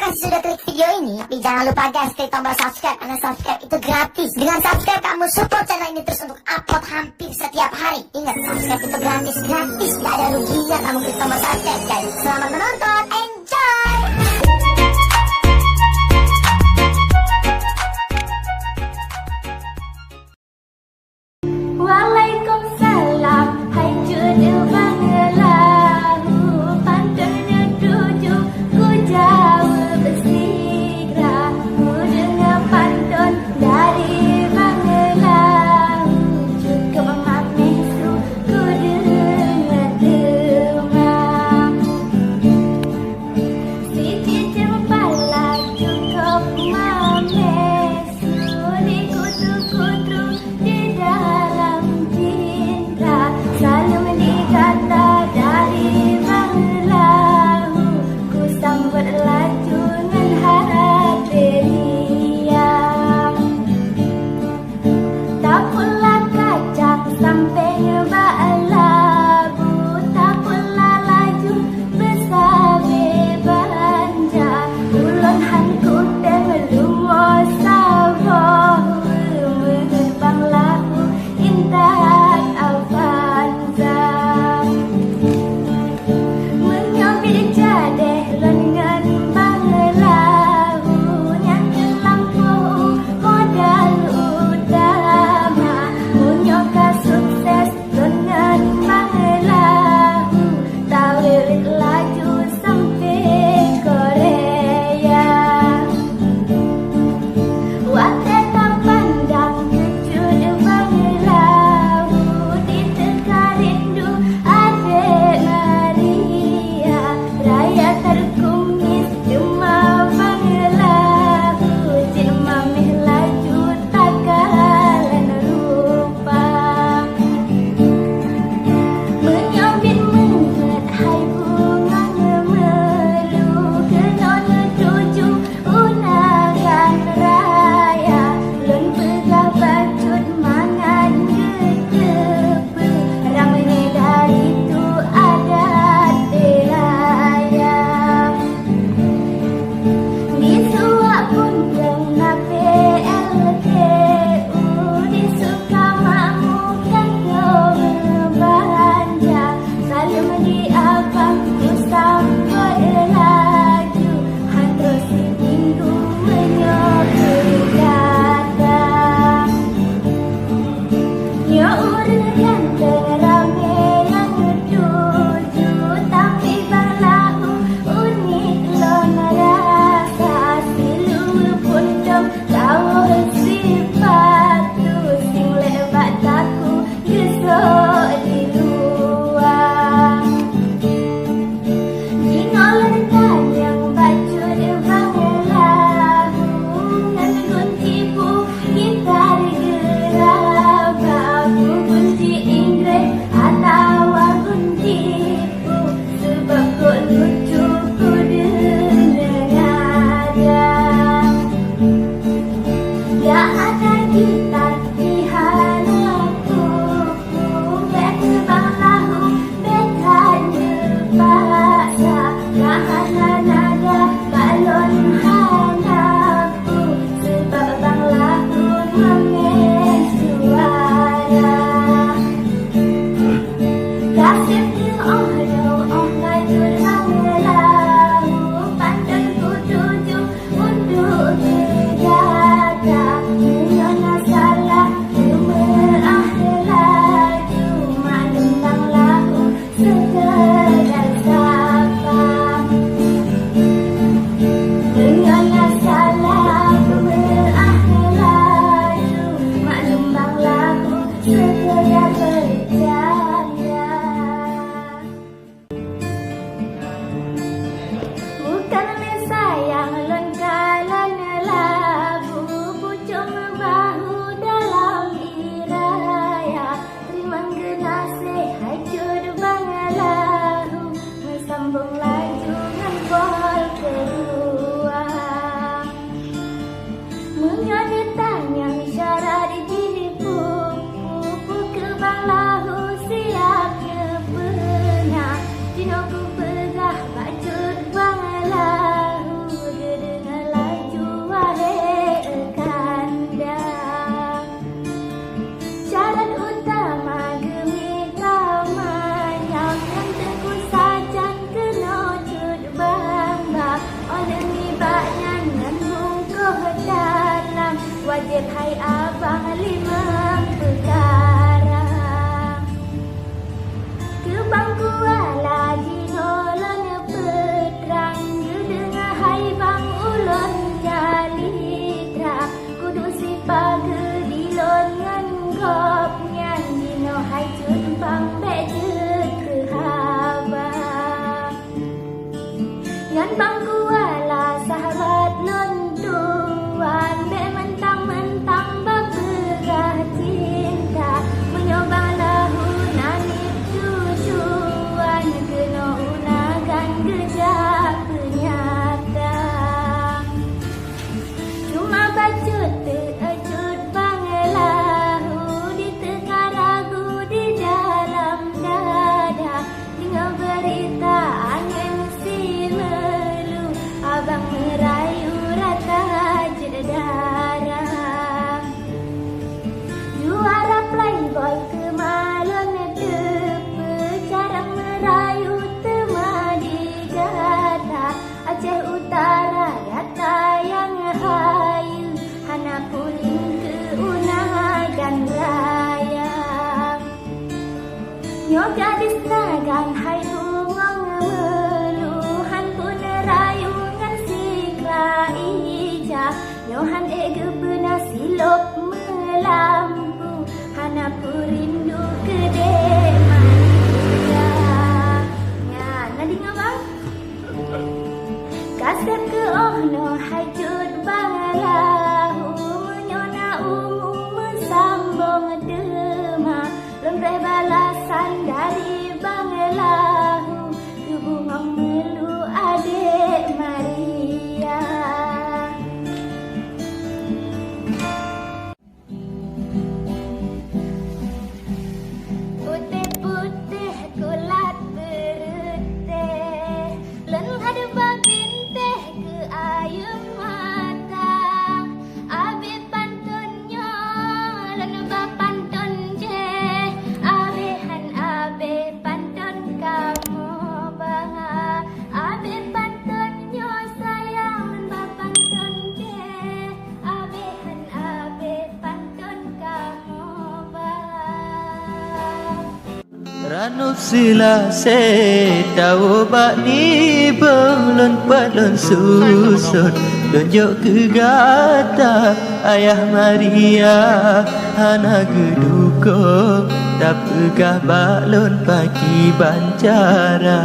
kasih sudah klik video ini. Tapi jangan lupa guys, klik tombol subscribe. Karena subscribe itu gratis. Dengan subscribe kamu support channel ini terus untuk upload hampir setiap hari. Ingat, subscribe itu gratis. Gratis, gak ada ruginya kamu klik tombol subscribe guys. Selamat menonton, enjoy! Waalaikumsalam, hai judul bangelahu, pantunnya tujuh, ku jauh bersigra, ku dengar pantun dari bangelahu, cukup mamisu, ku dengar demam. Siti ke ono hajud balahu menyona sambung dema lembrai balasan dari banglahu hubungan melu adik Maria. Putih-putih kulat berutih len hadba bintih ke ayu mata abi pantunnya len ba pantun je abehan abe pantun kamu banga abi pantunnya sayang len ba pantun je abehan abe pantun kamu banga. Ranup sila se tahu bak ni belum padon susun tunjuk ke gata ayah Maria hana geduko tak pegah balon pagi bancara.